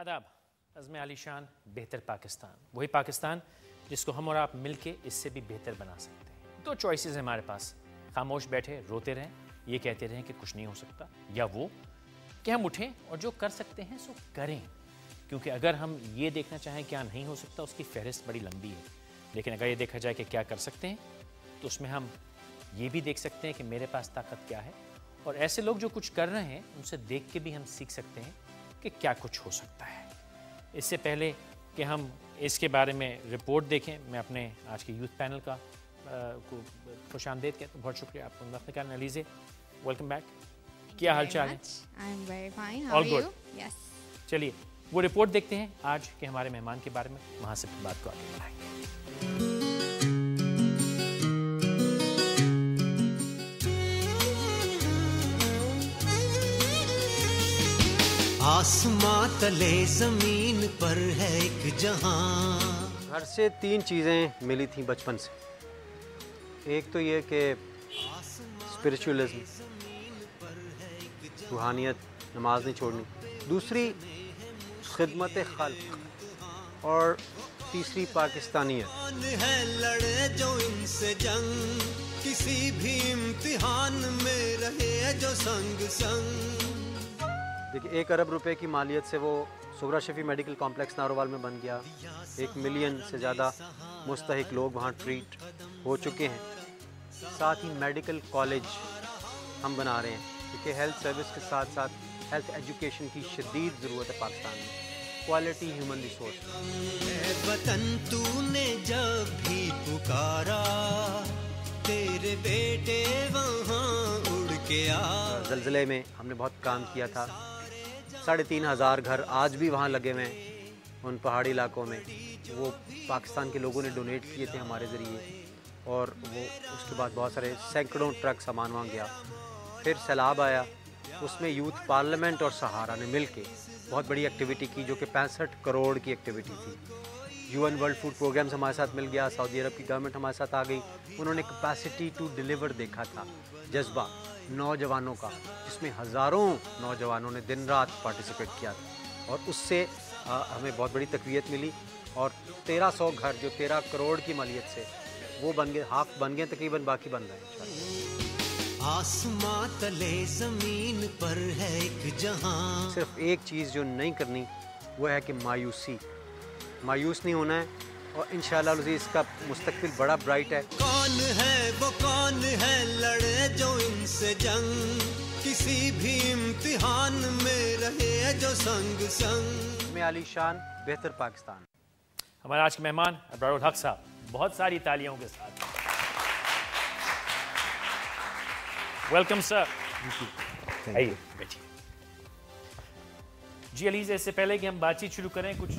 آداب. عزم عالی شان بہتر پاکستان, وہی پاکستان جس کو ہم اور آپ مل کے اس سے بھی بہتر بنا سکتے ہیں. دو چوائسز ہیں ہمارے پاس, خاموش بیٹھے روتے رہیں, یہ کہتے رہیں کہ کچھ نہیں ہو سکتا, یا وہ کہ ہم اٹھیں اور جو کر سکتے ہیں سو کریں. کیونکہ اگر ہم یہ دیکھنا چاہیں کیا نہیں ہو سکتا, اس کی فہرست بڑی لمبی ہے. لیکن اگر یہ دیکھا جائے کہ کیا کر سکتے ہیں, تو اس میں ہم یہ بھی دیکھ سکتے ہیں کہ میرے پاس طاقت کیا ہے, اور ایسے لوگ جو کچھ کر رہے ہیں ان سے دیکھ کے بھی ہم سیکھ سکتے ہیں کہ کیا کچھ ہو سکتا ہے. اس سے پہلے کہ ہم اس کے بارے میں رپورٹ دیکھیں, میں اپنے آج کے یوتھ پینل کا کو خوش آمدید کہتا ہوں. بہت شکریہ آپ کو وقت نکالنے. Alizeh, welcome back. کیا حال چال ہے؟ All good. چلیے وہ رپورٹ دیکھتے ہیں آج کے ہمارے مہمان کے بارے میں, وہاں سے بات کو آگے بڑھائیں گے. آسماں تلے زمین پر ہے ایک جہاں. گھر سے تین چیزیں ملی تھیں بچپن سے. ایک تو یہ کہ اسپریچولزم, روحانیت, نماز نہیں چھوڑنی. دوسری خدمت خلق, اور تیسری پاکستانیت. کون ہے لڑے جو ان سے جنگ, کسی بھی امتحان میں رہے جو سنگ سنگ. دیکھیے 1 ارب روپے کی مالیت سے وہ سغرا شفیع میڈیکل کمپلیکس ناروال میں بن گیا. 1 ملین سے زیادہ مستحق لوگ وہاں ٹریٹ ہو چکے ہیں. ساتھ ہی میڈیکل کالج ہم بنا رہے ہیں, کیونکہ ہیلتھ سروس کے ساتھ ساتھ ہیلتھ ایجوکیشن کی شدید ضرورت ہے پاکستان میں. Quality human resource. اے وطن تو نے جب بھی پکارا, تیرے بیٹے وہاں اڑ کے آ. زلزلے میں ہم نے بہت کام کیا تھا. 3,500 گھر آج بھی وہاں لگے ہوئے ہیں ان پہاڑی علاقوں میں. وہ پاکستان کے لوگوں نے ڈونیٹ کیے تھے ہمارے ذریعے, اور وہ اس کے بعد بہت سارے سینکڑوں ٹرک سامان وہاں گیا. پھر سیلاب آیا, اس میں یوتھ پارلیمنٹ اور سہارا نے مل کے بہت بڑی ایکٹیویٹی کی, جو کہ 65 کروڑ کی ایکٹیویٹی تھی. UN ورلڈ فوڈ پروگرامز ہمارے ساتھ مل گیا. سعودی عرب کی گورنمنٹ ہمارے ساتھ آ گئی. انہوں نے کیپیسٹی ٹو ڈیلیور دیکھا تھا, جذبہ نوجوانوں کا, جس میں ہزاروں نوجوانوں نے دن رات پارٹیسپیٹ کیا تھا, اور اس سے ہمیں بہت بڑی تقویت ملی. اور 1300 گھر جو 13 کروڑ کی مالیت سے وہ بن گئے, ہاف بن گئے تقریباً, باقی بن رہے ہیں انشاءاللہ. آسماں تلے زمین پر ہے ایک جہاں. صرف ایک چیز جو نہیں کرنی وہ ہے کہ مایوس نہیں ہونا ہے, اور انشاءاللہ العزیز اس کا مستقبل بڑا برائٹ ہے. کون ہے وہ کون ہے لڑے جو ان سے جنگ, کسی بھی امتحان میں رہے جو سنگ سنگ. میں علی شان بہتر پاکستان. ہمارے آج کے مہمان ابرار الحق صاحب, بہت ساری تالیوں کے ساتھ. Welcome sir. آئیے بیٹھیے. جی علیزہ, اس سے پہلے کہ ہم بات چیت شروع کریں, کچھ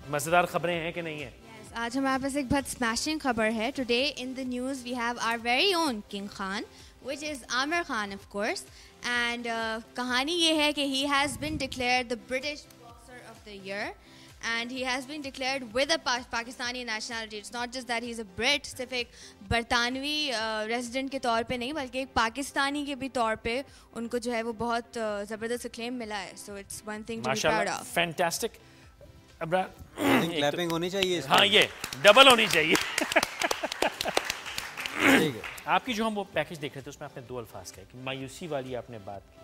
مزیدار خبریں ہیں کہ نہیں ہیں؟ آج ہمارے پاس ایک بہت اسمیشنگ خبر ہے. Today in the news we have our very own King Khan, which is Aamir Khan of course. And کہانی یہ ہے کہ he has been declared the British boxer of the year, and he has been declared with a Pakistani nationality. It's not just that he's a Brit, صرف ایک برطانوی resident کے طور پہ نہیں, بلکہ ایک پاکستانی کے بھی طور پہ ان کو جو ہے وہ بہت زبردست اکلیم ملا ہے. So it's one thing to be proud of. Fantastic. Abrar, clapping ہونی چاہیے. ہاں یہ ڈبل ہونی چاہیے. آپ کی جو ہم وہ پیکج دیکھ رہے تھے اس میں آپ نے 2 الفاظ کہے, کہ مایوسی والی آپ نے بات کی,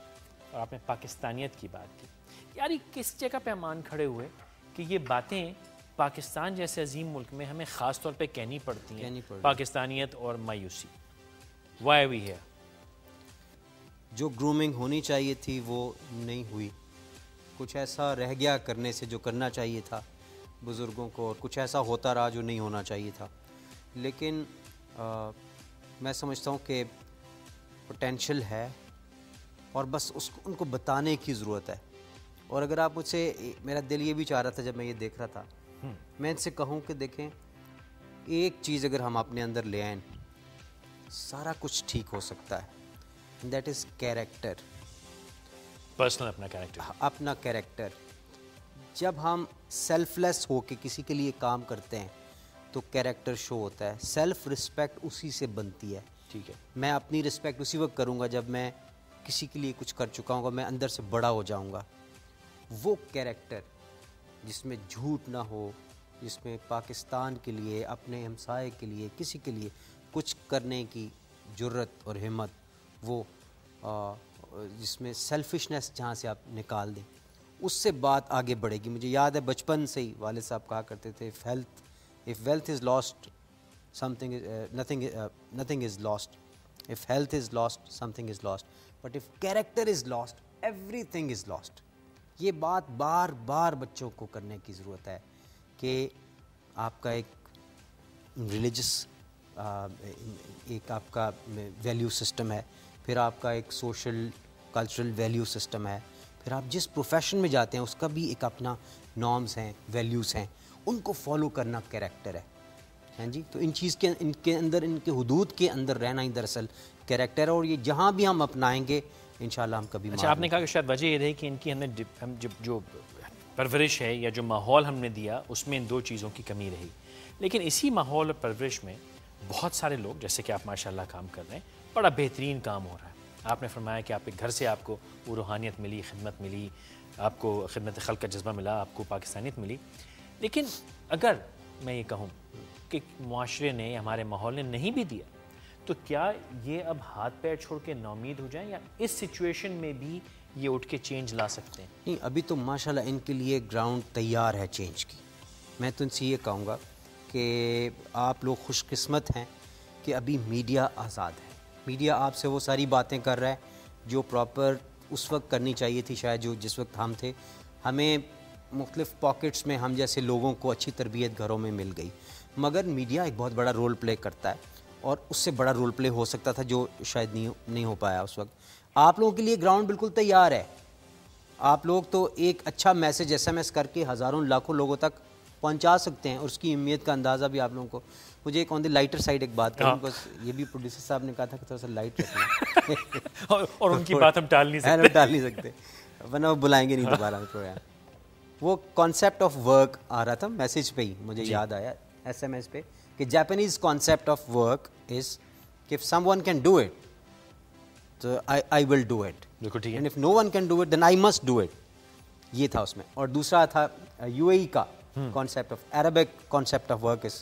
اور آپ نے پاکستانیت کی بات کی. یار یہ کس جگہ پہ مان کھڑے ہوئے کہ یہ باتیں پاکستان جیسے عظیم ملک میں ہمیں خاص طور پہ کہنی پڑتی ہیں, پاکستانیت اور مایوسی. وائی وی ہے؟ جو گرومنگ ہونی چاہیے تھی وہ نہیں ہوئی. کچھ ایسا رہ گیا کرنے سے جو کرنا چاہیے تھا بزرگوں کو, اور کچھ ایسا ہوتا رہا جو نہیں ہونا چاہیے تھا. لیکن میں سمجھتا ہوں کہ پوٹینشل ہے, اور بس ان کو بتانے کی ضرورت ہے. اور اگر آپ مجھ سے, میرا دل یہ بھی چاہ رہا تھا جب میں یہ دیکھ رہا تھا, میں ان سے کہوں کہ دیکھیں ایک چیز اگر ہم اپنے اندر لے آئیں سارا کچھ ٹھیک ہو سکتا ہے. That is character. پرسنل اپنا کیریکٹر. اپنا کیریکٹر. جب ہم سیلف لیس ہو کے کسی کے لیے کام کرتے ہیں تو کیریکٹر شو ہوتا ہے. سیلف رسپیکٹ اسی سے بنتی ہے. ٹھیک ہے, میں اپنی رسپیکٹ اسی وقت کروں گا جب میں کسی کے لیے کچھ کر چکا ہوں گا, میں اندر سے بڑا ہو جاؤں گا. وہ کیریکٹر جس میں جھوٹ نہ ہو, جس میں پاکستان کے لیے, اپنے ہمسائے کے لیے, کسی کے لیے کچھ کرنے کی جرت اور ہمت, وہ جس میں سیلفشنس جہاں سے آپ نکال دیں, اس سے بات آگے بڑھے گی. مجھے یاد ہے بچپن سے ہی والد صاحب کہا کرتے تھے, if wealth is lost, nothing is lost. If health is lost, something is lost. But if character is lost, everything is lost. یہ بات بار بار بچوں کو کرنے کی ضرورت ہے کہ آپ کا ایک ریلیجس ایک آپ کا ویلیو سسٹم ہے, پھر آپ کا ایک سوشل کلچرل ویلیو سسٹم ہے, پھر آپ جس پروفیشن میں جاتے ہیں اس کا بھی ایک اپنا نارمز ہیں, ویلیوز ہیں, ان کو فالو کرنا کریکٹر ہے. ہاں جی, تو ان چیز کے ان کے اندر, ان کے حدود کے اندر رہنا ہی دراصل کریکٹر ہے, اور یہ جہاں بھی ہم اپنائیں گے انشاءاللہ ہم کبھی. اچھا, آپ نے کہا کہ شاید وجہ یہ رہی کہ ان کی ہم جو پرورش ہے یا جو ماحول ہم نے دیا اس میں ان دو چیزوں کی کمی رہی. لیکن اسی ماحول اور پرورش میں بہت سارے لوگ, جیسے کہ آپ ماشاءاللہ کام کر رہے ہیں, بڑا بہترین کام ہو رہا ہے. آپ نے فرمایا کہ آپ کے گھر سے آپ کو وہ روحانیت ملی, خدمت ملی, آپ کو خدمت خلق کا جذبہ ملا, آپ کو پاکستانیت ملی. لیکن اگر میں یہ کہوں کہ معاشرے نے, ہمارے ماحول نے نہیں بھی دیا, تو کیا یہ اب ہاتھ پیر چھوڑ کے ناامید ہو جائیں, یا اس سچویشن میں بھی یہ اٹھ کے چینج لا سکتے ہیں؟ نہیں, ابھی تو ماشاءاللہ ان کے لیے گراؤنڈ تیار ہے چینج کی. میں تو ان سے یہ کہوں گا کہ آپ لوگ خوش قسمت ہیں کہ ابھی میڈیا آزاد ہے. میڈیا آپ سے وہ ساری باتیں کر رہا ہے جو پراپر اس وقت کرنی چاہیے تھی, شاید جو جس وقت ہم تھے. ہمیں مختلف پاکٹس میں ہم جیسے لوگوں کو اچھی تربیت گھروں میں مل گئی, مگر میڈیا ایک بہت بڑا رول پلے کرتا ہے, اور اس سے بڑا رول پلے ہو سکتا تھا جو شاید نہیں ہو پایا اس وقت. آپ لوگوں کے لیے گراؤنڈ بالکل تیار ہے. آپ لوگ تو ایک اچھا میسج SMS کر کے ہزاروں لاکھوں لوگوں تک پہنچا سکتے ہیں, اور اس کی اہمیت کا اندازہ بھی آپ لوگوں کو. مجھے ایک آن دی لائٹر سائڈ ایک بات کروں, بس یہ بھی پروڈیوسر صاحب نے کہا تھا کہ تھوڑا سا لائٹ رکھنا, اور ان کی بات ہم ٹال نہیں سکتے ورنہ وہ بلائیں گے نہیں دوبارہ پروگرام. وہ کانسیپٹ آف ورک آ رہا تھا میسج پہ ہی, مجھے یاد آیا SMS پہ, کہ Japanese concept of work is کہ if someone can do it تو I will do it, and if no one can do it then I must do it. یہ تھا اس میں. اور دوسرا تھا UAE کا concept of Arabic concept of work is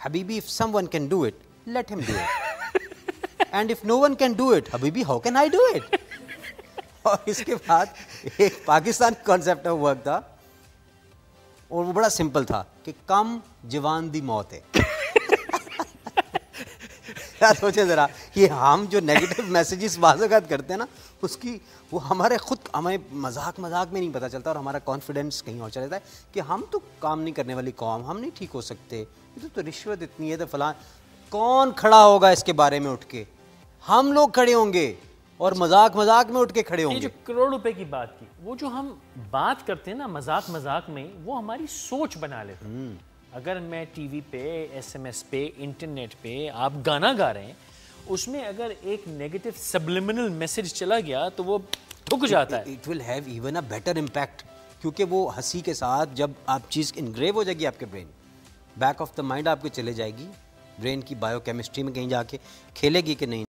حبیبی if someone can do it let him do it and if no one can do it حبیبی how can I do it. اور اس کے بعد ایک پاکستان concept of work تھا, اور وہ بڑا سمپل تھا کہ کم جوان دی موت ہے. سوچیں ذرا, یہ ہم جو نیگیٹو میسیجز بعض اوقات کرتے ہیں نا, اس کی وہ ہمارے خود ہمیں مذاق میں نہیں پتہ چلتا, اور ہمارا کانفیڈنس کہیں اور چلا جاتا ہے کہ ہم تو کام نہیں کرنے والی قوم, ہم نہیں ٹھیک ہو سکتے, تو رشوت اتنی ہے تو فلاں. کون کھڑا ہوگا اس کے بارے میں اٹھ کے؟ ہم لوگ کھڑے ہوں گے, اور مذاق میں اٹھ کے کھڑے ہوں گے. یہ جو کروڑ روپے کی بات کی, وہ جو ہم بات کرتے ہیں نا مذاق میں, وہ ہماری سوچ بنا لیتے ہیں. اگر میں ٹی وی پہ, SMS پہ, انٹرنیٹ پہ آپ گانا گا رہے ہیں, اس میں اگر ایک نیگیٹو سبلیمنل میسج چلا گیا تو وہ ٹھک جاتا ہے. It will have even a better impact, کیونکہ وہ ہنسی کے ساتھ جب آپ چیز انگریو ہو جائے گی آپ کے brain, back of the mind آپ کے چلے جائے گی, برین کی بایو کیمسٹری میں کہیں جا کے کھیلے گی کہ نہیں.